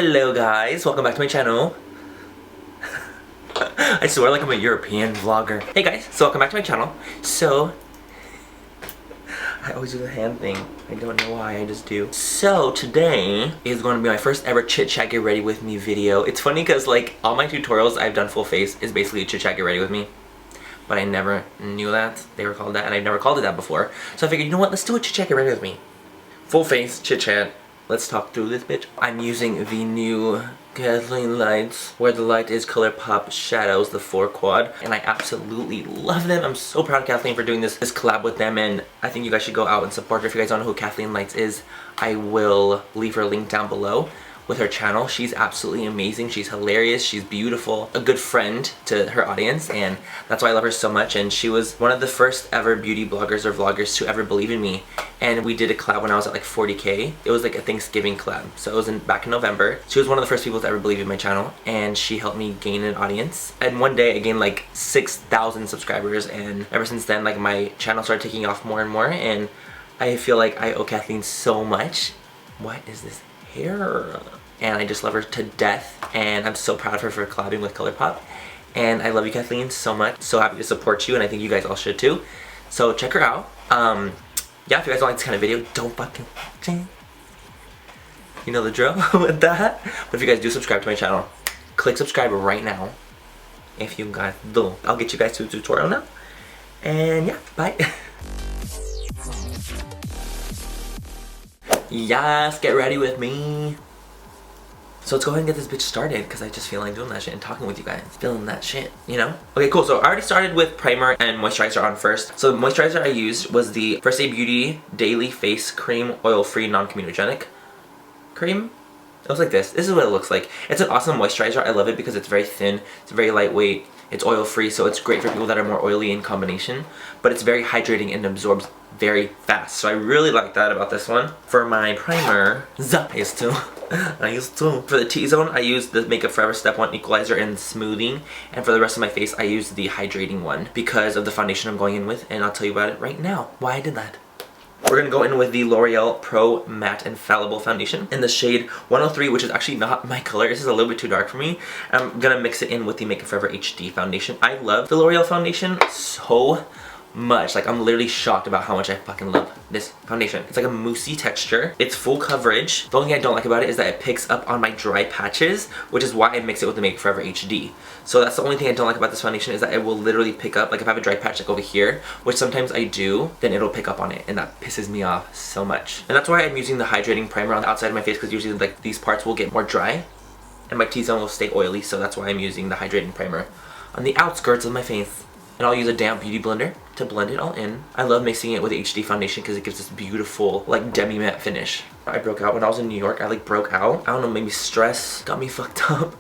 Hello guys, welcome back to my channel. I swear like I'm a European vlogger. Hey guys, so welcome back to my channel. So, I always do the hand thing. I don't know why, I just do. So today is going to be my first ever chit chat get ready with me video. It's funny because like all my tutorials I've done full face is basically a chit chat get ready with me. But I never knew that they were called that, and I've never called it that before. So I figured, you know what, let's do a chit chat get ready with me. Full face, chit chat. Let's talk through this bitch. I'm using the new Kathleen lights, where the light is ColourPop Shadows, the 4 quad, and I absolutely love them. I'm so proud of Kathleen for doing this collab with them, and I think you guys should go out and support her. If you guys don't know who Kathleen Lights is, I will leave her link down below with her channel. She's absolutely amazing. She's hilarious. She's beautiful. A good friend to her audience, and that's why I love her so much. And she was one of the first ever beauty bloggers or vloggers to ever believe in me. And we did a collab when I was at like 40K. It was like a Thanksgiving collab. So it was back in November. She was one of the first people to ever believe in my channel, and she helped me gain an audience. And one day I gained like 6,000 subscribers, and ever since then like my channel started taking off more and more, and I feel like I owe Kathleen so much. What is this hair? And I just love her to death, and I'm so proud of her for collabing with ColourPop. And I love you, Kathleen, so much. So happy to support you, and I think you guys all should too. So check her out. Yeah, if you guys don't like this kind of video, don't fucking you know the drill with that. But if you guys do subscribe to my channel, click subscribe right now. If you guys do, I'll get you guys to a tutorial now. And yeah, bye. Yes, get ready with me. So let's go ahead and get this bitch started, because I just feel like doing that shit and talking with you guys. Feeling that shit, you know? Okay, cool. So I already started with primer and moisturizer on first. So the moisturizer I used was the First Aid Beauty Daily Face Cream Oil-Free Non-Comedogenic Cream. It looks like this. This is what it looks like. It's an awesome moisturizer. I love it because it's very thin. It's very lightweight. It's oil-free, so it's great for people that are more oily in combination. But it's very hydrating and absorbs very fast. So I really like that about this one. For my primer, I used to. For the T-zone, I used the Makeup Forever Step 1 Equalizer and Smoothing. And for the rest of my face, I used the Hydrating one because of the foundation I'm going in with. And I'll tell you about it right now, why I did that. We're going to go in with the L'Oreal Pro Matte Infallible Foundation in the shade 103, which is actually not my color. This is a little bit too dark for me. I'm going to mix it in with the Makeup Forever HD foundation. I love the L'Oreal foundation so much. Like, I'm literally shocked about how much I fucking love this foundation. It's like a moussey texture. It's full coverage. The only thing I don't like about it is that it picks up on my dry patches, which is why I mix it with the Makeup Forever HD. So that's the only thing I don't like about this foundation, is that it will literally pick up, like if I have a dry patch like over here, which sometimes I do, then it'll pick up on it, and that pisses me off so much. And that's why I'm using the hydrating primer on the outside of my face, because usually like these parts will get more dry and my T-zone will stay oily, so that's why I'm using the hydrating primer on the outskirts of my face. And I'll use a damp beauty blender to blend it all in. I love mixing it with HD foundation because it gives this beautiful, like, demi-matte finish. I broke out when I was in New York. I, like, broke out. I don't know, maybe stress got me fucked up.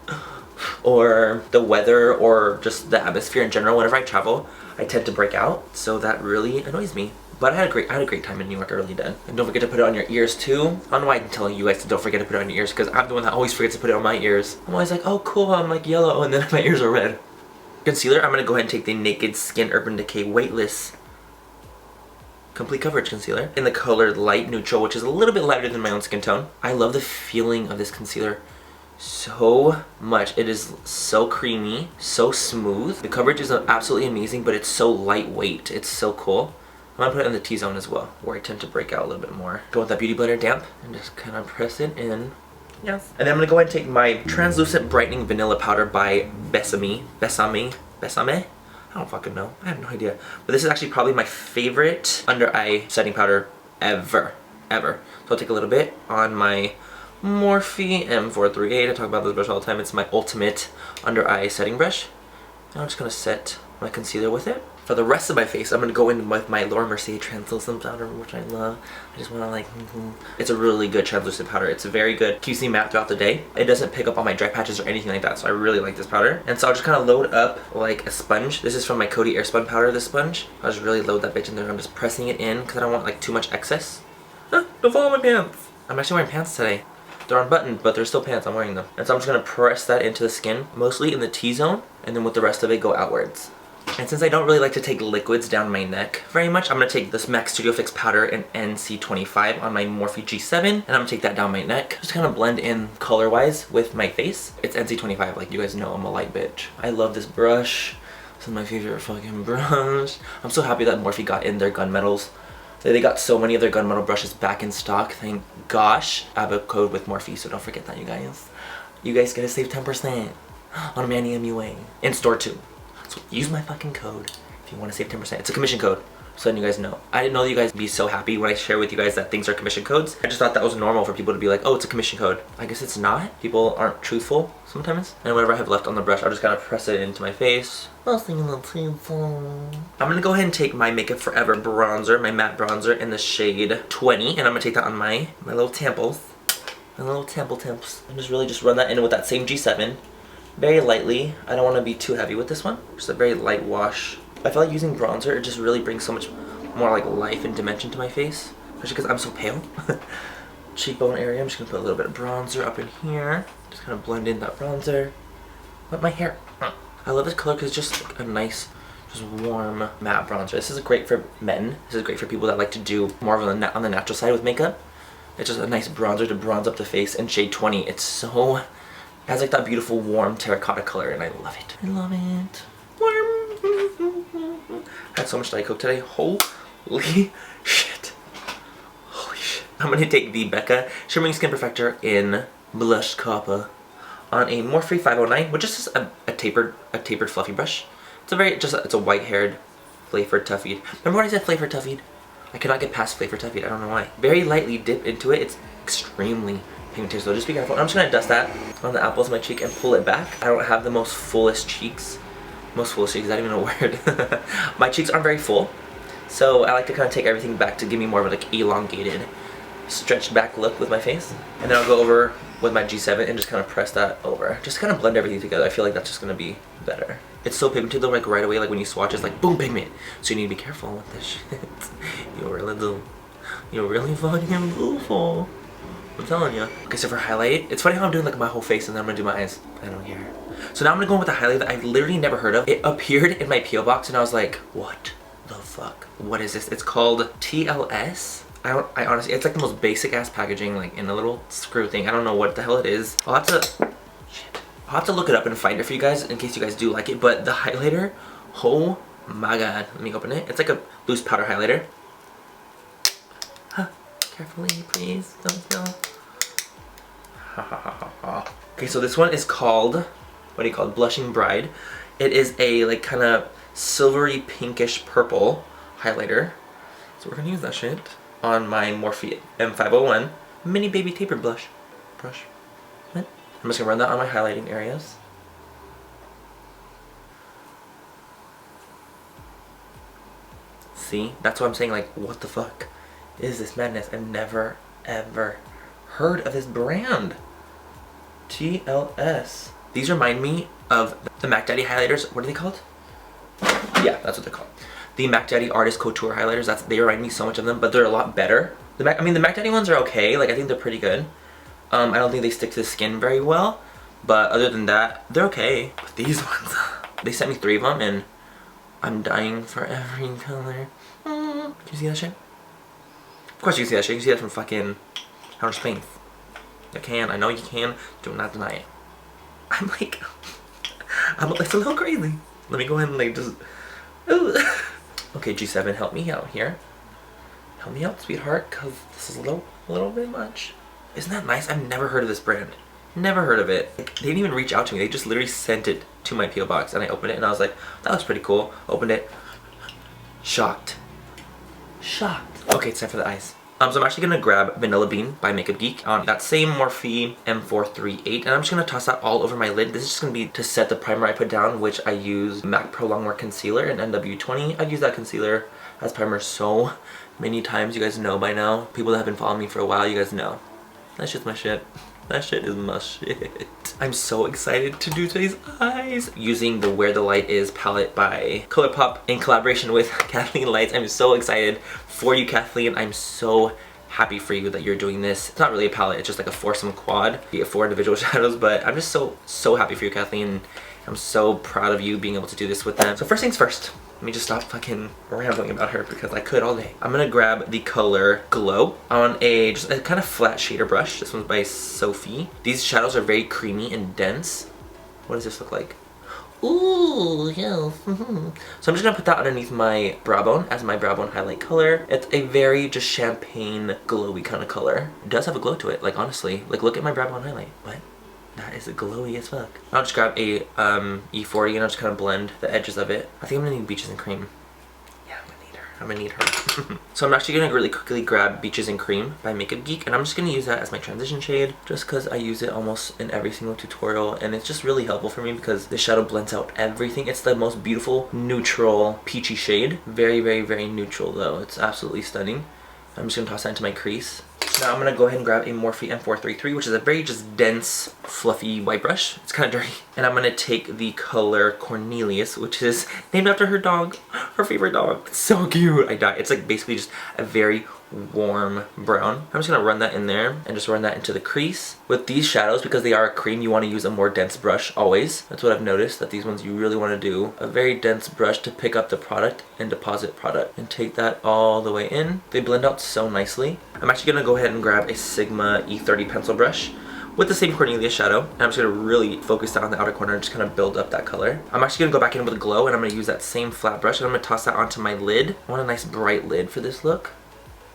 Or the weather, or just the atmosphere in general. Whenever I travel, I tend to break out. So that really annoys me. But I had a great time in New York, I really did. And don't forget to put it on your ears too. I don't know why I'm telling you guys to don't forget to put it on your ears, because I'm the one that always forgets to put it on my ears. I'm always like, oh cool, I'm like yellow, and then my ears are red. Concealer, I'm going to go ahead and take the Naked Skin Urban Decay Weightless Complete Coverage Concealer in the color Light Neutral, which is a little bit lighter than my own skin tone. I love the feeling of this concealer so much. It is so creamy, so smooth. The coverage is absolutely amazing, but it's so lightweight. It's so cool. I'm going to put it in the T-zone as well, where I tend to break out a little bit more. Go with that Beauty Blender damp and just kind of press it in. Yes. And then I'm going to go ahead and take my Translucent Brightening Vanilla Powder by Besame? I don't fucking know. I have no idea. But this is actually probably my favorite under eye setting powder ever. So I'll take a little bit on my Morphe M438. I talk about this brush all the time. It's my ultimate under eye setting brush. And I'm just going to set my concealer with it. For the rest of my face, I'm going to go in with my Laura Mercier translucent powder, which I love. I just want to like, It's a really good translucent powder. It's a very good keeps me matte throughout the day. It doesn't pick up on my dry patches or anything like that, so I really like this powder. And so I'll just kind of load up like a sponge. This is from my Coty Airspun powder, this sponge. I'll just really load that bitch in there. I'm just pressing it in because I don't want like too much excess. Don't fall on my pants. I'm actually wearing pants today. They're unbuttoned, but they're still pants. I'm wearing them. And so I'm just going to press that into the skin, mostly in the T-zone, and then with the rest of it go outwards. And since I don't really like to take liquids down my neck very much, I'm going to take this MAC Studio Fix powder in NC25 on my Morphe G7, and I'm going to take that down my neck. Just kind of blend in color-wise with my face. It's NC25, like you guys know I'm a light bitch. I love this brush. This is my favorite fucking brush. I'm so happy that Morphe got in their gunmetals. They got so many of their gunmetal brushes back in stock, thank gosh. I have a code with Morphe, so don't forget that, you guys. You guys gotta save 10% on MannyMua. In store too. So use my fucking code if you want to save 10%. It's a commission code, so letting you guys know. I didn't know you guys would be so happy when I share with you guys that things are commission codes. I just thought that was normal for people to be like, oh, it's a commission code. I guess it's not. People aren't truthful sometimes. And whatever I have left on the brush, I'll just kind of press it into my face. I'm gonna go ahead and take my Makeup Forever bronzer, my matte bronzer in the shade 20, and I'm gonna take that on my little temples. My little temple temps. And just run that in with that same G7. Very lightly. I don't want to be too heavy with this one. Just a very light wash. I feel like using bronzer, it just really brings so much more like life and dimension to my face. Especially because I'm so pale. Cheekbone area, I'm just going to put a little bit of bronzer up in here. Just kind of blend in that bronzer. Wet my hair. I love this color because it's just like a nice, just warm matte bronzer. This is great for men. This is great for people that like to do more of on the natural side with makeup. It's just a nice bronzer to bronze up the face in shade 20. It's so... It has like that beautiful warm terracotta color and I love it. I love it. Warm. I had so much Diet Coke today. Holy shit. Holy shit. I'm going to take the Becca Shimmering Skin Perfector in Blush Copper on a Morphe 509, which is just a tapered fluffy brush. It's a very, it's a white-haired Flavorful Tuffied. Remember when I said Flavorful Tuffied? I cannot get past Flavorful Tuffied, I don't know why. Very lightly dip into it. It's extremely pigmented, so just be careful. I'm just gonna dust that on the apples of my cheek and pull it back. I don't have the most fullest cheeks. Most fullest cheeks, is that even a word? My cheeks aren't very full, so I like to kind of take everything back to give me more of a like elongated, stretched back look with my face. And then I'll go over with my G7 and just kind of press that over. Just kind of blend everything together. I feel like that's just gonna be better. It's so pigmented though, like right away, like when you swatch, it's like boom, pigment. So you need to be careful with this shit. You really do. You're really fucking beautiful. I'm telling you. Okay, so for highlight, it's funny how I'm doing like my whole face and then I'm gonna do my eyes. I don't care. So now I'm gonna go in with a highlight that I've literally never heard of. It appeared in my P.O. box and I was like, what the fuck? What is this? It's called TLS. I honestly, it's like the most basic ass packaging, like in a little screw thing. I don't know what the hell it is. I'll have to look it up and find it for you guys in case you guys do like it. But the highlighter, oh my god. Let me open it. It's like a loose powder highlighter. Carefully, please. Don't spill. Okay, so this one is called, what do you call it? Blushing Bride. It is a like kind of silvery pinkish purple highlighter. So we're gonna use that shit on my Morphe M501 mini baby tapered brush. I'm just gonna run that on my highlighting areas. See, that's what I'm saying, like, what the fuck is this madness? I've never ever heard of this brand. TLS. These remind me of the Mac Daddy highlighters. What are they called? Yeah, that's what they're called. The Mac Daddy Artist Couture highlighters. They remind me so much of them, but they're a lot better. The Mac Daddy ones are okay. Like, I think they're pretty good. I don't think they stick to the skin very well, but other than that, they're okay. But these ones, they sent me 3 of them, and I'm dying for every color. Can you see that shit? Of course you can see that shit. You can see that from fucking outer space. You can. I know you can. Do not deny it. I'm like, it's a little crazy. Let me go ahead and like just. Ooh. Okay, G7, help me out here. Help me out, sweetheart, cause this is a little bit much. Isn't that nice? I've never heard of this brand. Never heard of it. Like, they didn't even reach out to me. They just literally sent it to my P.O. box, and I opened it, and I was like, that looks pretty cool. Opened it. Shocked. Okay, it's time for the eyes. So I'm actually gonna grab Vanilla Bean by Makeup Geek on that same Morphe M438, and I'm just gonna toss that all over my lid. This is just gonna be to set the primer I put down, which I use MAC Pro Longwear Concealer in NW20. I've used that concealer as primer so many times. You guys know by now. People that have been following me for a while, you guys know. That's just my shit. That shit is my shit. I'm so excited to do today's eyes using the Where the Light Is palette by ColourPop in collaboration with Kathleen Lights. I'm so excited for you, Kathleen. I'm so happy for you that you're doing this. It's not really a palette, it's just like a foursome quad. You get 4 individual shadows, but I'm just so happy for you, Kathleen. I'm so proud of you being able to do this with them. So first things first, let me just stop fucking rambling about her because I could all day. I'm gonna grab the color Glow on just a kind of flat shader brush. This one's by Sophie. These shadows are very creamy and dense. What does this look like? Ooh, yes. So I'm just gonna put that underneath my brow bone as my brow bone highlight color. It's a very just champagne glowy kind of color. It does have a glow to it, like honestly. Like look at my brow bone highlight. What? That is glowy as fuck. I'll just grab a E40 and I'll just kind of blend the edges of it. I think I'm gonna need Beaches and Cream. Yeah, I'm gonna need her. So I'm actually gonna really quickly grab Beaches and Cream by Makeup Geek, and I'm just gonna use that as my transition shade just because I use it almost in every single tutorial, and it's just really helpful for me because the shadow blends out everything. It's the most beautiful neutral peachy shade. Very, very, very neutral though. It's absolutely stunning. I'm just gonna toss that into my crease. Now I'm gonna go ahead and grab a Morphe M433, which is a very just dense, fluffy white brush. It's kind of dirty. And I'm gonna take the color Cornelius, which is named after her dog, her favorite dog. It's so cute. I die. It's like basically just a very warm brown. I'm just gonna run that in there and just run that into the crease. With these shadows, because they are a cream, you want to use a more dense brush always. That's what I've noticed, that these ones you really want to do a very dense brush to pick up the product and deposit product and take that all the way in. They blend out so nicely. I'm actually gonna go ahead and grab a Sigma E30 pencil brush with the same Cornelius shadow, and I'm just gonna really focus that on the outer corner and just kind of build up that color. I'm actually gonna go back in with Glow, and I'm gonna use that same flat brush, and I'm gonna toss that onto my lid. I want a nice bright lid for this look.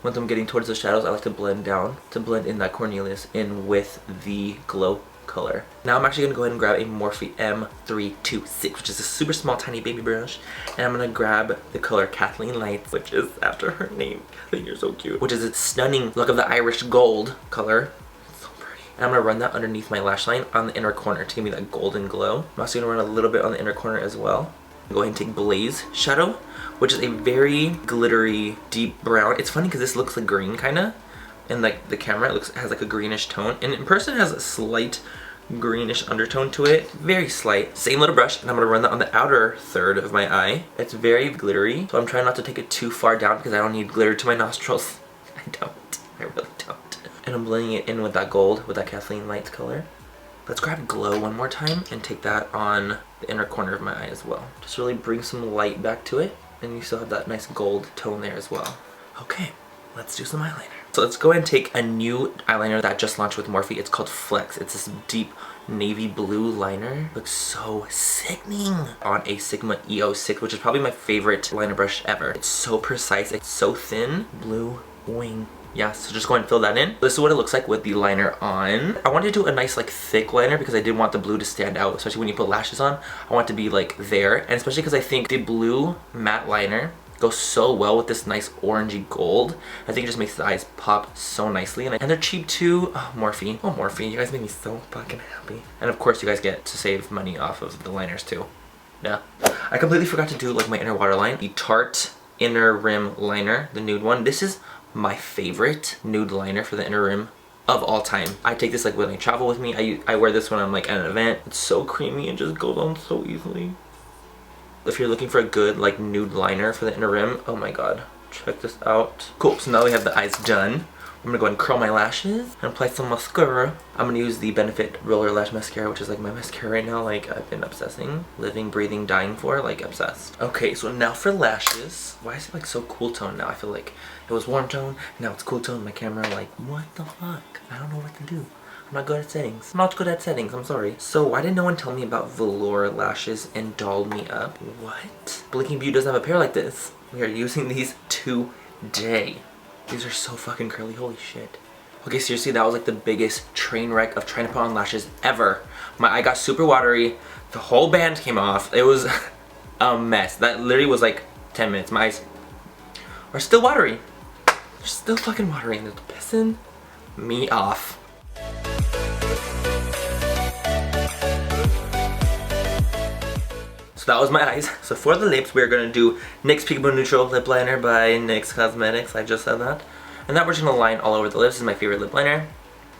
Once I'm getting towards the shadows, I like to blend down, to blend in that Cornelius in with the Glow color. Now I'm actually gonna go ahead and grab a Morphe M326, which is a super small tiny baby brush, and I'm gonna grab the color Kathleen Lights, which is after her name. Kathleen, you're so cute. Which is a stunning look of the Irish gold color. It's so pretty. And I'm gonna run that underneath my lash line on the inner corner to give me that golden glow. I'm also gonna run a little bit on the inner corner as well. Go ahead and take Blaze Shadow, which is a very glittery deep brown. It's funny because this looks like green kinda, and like the camera has like a greenish tone, and in person it has a slight greenish undertone to it, very slight. Same little brush, and I'm gonna run that on the outer third of my eye. It's very glittery, so I'm trying not to take it too far down because I don't need glitter to my nostrils. I really don't. And I'm blending it in with that gold, with that Kathleen Lights color. Let's grab Glow one more time and take that on the inner corner of my eye as well. Just really bring some light back to it, and you still have that nice gold tone there as well. Okay, let's do some eyeliner. So let's go ahead and take a new eyeliner that just launched with Morphe. It's called Flex. It's this deep navy blue liner. Looks so sickening on a Sigma E06, which is probably my favorite liner brush ever. It's so precise, it's so thin. Blue wing. Yeah, so just go ahead and fill that in. This is what it looks like with the liner on. I wanted to do a nice like thick liner because I didn't want the blue to stand out, especially when you put lashes on. I want it to be like there, and especially because I think the blue matte liner goes so well with this nice orangey gold. I think it just makes the eyes pop so nicely, and they're cheap too. Oh, Morphe. Oh, Morphe, you guys make me so fucking happy. And of course you guys get to save money off of the liners too. Yeah. I completely forgot to do like my inner waterline. The Tarte Inner Rim Liner, the nude one. This is my favorite nude liner for the inner rim of all time. I take this like when I travel with me. I wear this when I'm like at an event. It's so creamy and just goes on so easily. If you're looking for a good like nude liner for the inner rim, oh my god, check this out. Cool, so now we have the eyes done. I'm gonna go ahead and curl my lashes and apply some mascara. I'm gonna use the Benefit Roller Lash Mascara, which is like my mascara right now. Like I've been obsessing, living, breathing, dying for, like obsessed. Okay, so now for lashes. Why is it like so cool tone now? I feel like it was warm tone, now it's cool tone. My camera like, what the fuck? I don't know what to do. I'm not good at settings. I'm not good at settings, I'm sorry. So why did no one tell me about velour lashes and dolled me up? What? Blinking Beauty doesn't have a pair like this. We are using these today. These are so fucking curly, holy shit. Okay, seriously, that was like the biggest train wreck of trying to put on lashes ever. My eye got super watery, the whole band came off. It was a mess. That literally was like 10 minutes. My eyes are still watery. They're still fucking watery and they're pissing me off. So that was my eyes. So for the lips, we're gonna do NYX Peekaboo Neutral Lip Liner by NYX Cosmetics. I just said that. And that we're just gonna line all over the lips. This is my favorite lip liner.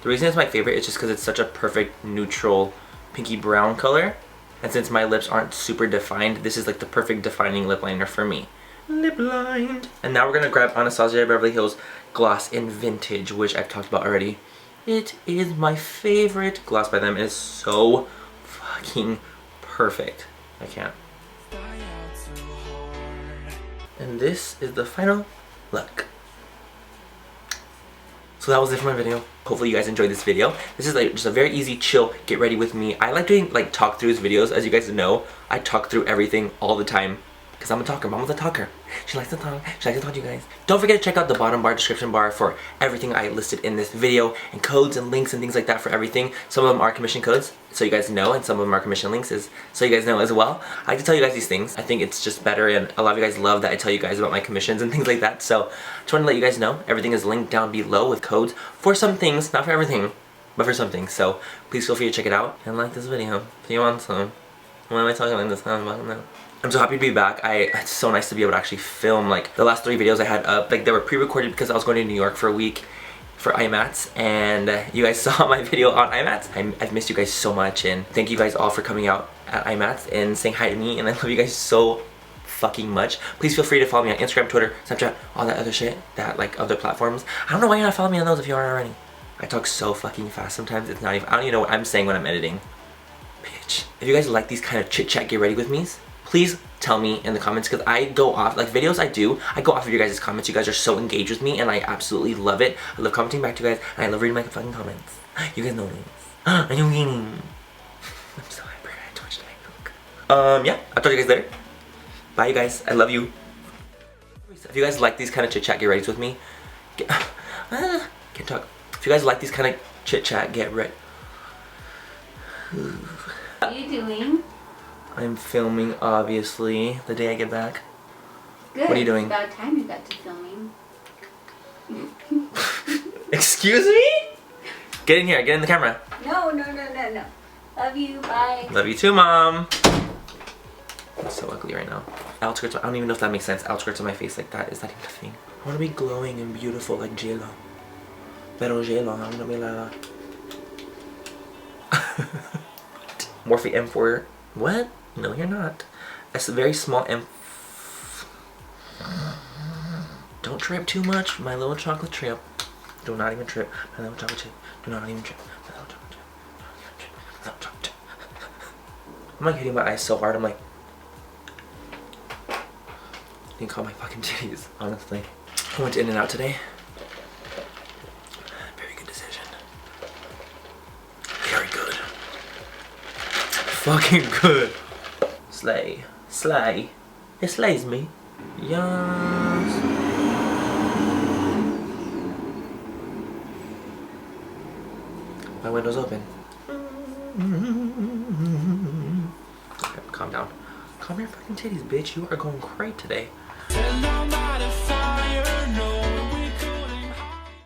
The reason it's my favorite is just because it's such a perfect neutral pinky brown color. And since my lips aren't super defined, this is like the perfect defining lip liner for me. Lip lined. And now we're gonna grab Anastasia Beverly Hills gloss in Vintage, which I've talked about already. It is my favorite gloss by them. It is so fucking perfect. I can't. And this is the final look. So that was it for my video. Hopefully you guys enjoyed this video. This is like just a very easy, chill, get ready with me. I like doing like talk throughs videos. As you guys know, I talk through everything all the time. Because I'm a talker. Mama's a talker. She likes to talk. She likes to talk to you guys. Don't forget to check out the bottom bar, description bar for everything I listed in this video. And codes and links and things like that for everything. Some of them are commission codes, so you guys know. And some of them are commission links, so you guys know as well. I like to tell you guys these things. I think it's just better. And a lot of you guys love that I tell you guys about my commissions and things like that. So I just want to let you guys know. Everything is linked down below with codes for some things. Not for everything, but for some things. So please feel free to check it out. And like this video if you want some. Why am I talking like this? I don't know. I'm so happy to be back. It's so nice to be able to actually film like the last 3 videos I had up. Like they were pre-recorded because I was going to New York for a week for IMATS, and you guys saw my video on IMATS. I've missed you guys so much, and thank you guys all for coming out at IMATS and saying hi to me, and I love you guys so fucking much. Please feel free to follow me on Instagram, Twitter, Snapchat, all that other shit, that like other platforms. I don't know why you're not following me on those if you aren't already. I talk so fucking fast sometimes. It's not even, I don't even know what I'm saying when I'm editing. Bitch. If you guys like these kind of chit chat get ready with me's, please tell me in the comments, because I go off, like videos I go off of your guys' comments. You guys are so engaged with me and I absolutely love it. I love commenting back to you guys and I love reading my fucking comments. You guys know this. I know meaning. I'm so hyper. I had too much to yeah, I'll talk to you guys later. Bye you guys. I love you. If you guys like these kind of chit chat get ready with me, can't talk. If you guys like these kind of chit chat get ready. What are you doing? I'm filming, obviously, the day I get back. Good. What are you doing? It's about time you got to filming. Excuse me? Get in here, get in the camera. No. Love you, bye. Love you too, Mom. I'm so ugly right now. Outskirts, I don't even know if that makes sense. Outskirts of my face like that, is that even a thing? I want to be glowing and beautiful like J-Lo. Pero J-Lo, I want to be like that. Morphe M4. What? No, you're not. That's a very small M. Don't trip too much. My little chocolate trip. Do not even trip. My little chocolate chip. Do not even trip. My little chocolate chip. My little chocolate chip. I'm like hitting my eyes so hard. I'm like. You can call my fucking titties, honestly. I went to In-N-Out today. Very good decision. Very good. Fucking good. Slay. Slay. It slays me. Yes. My window's open. Okay, calm down. Calm your fucking titties, bitch. You are going cray today.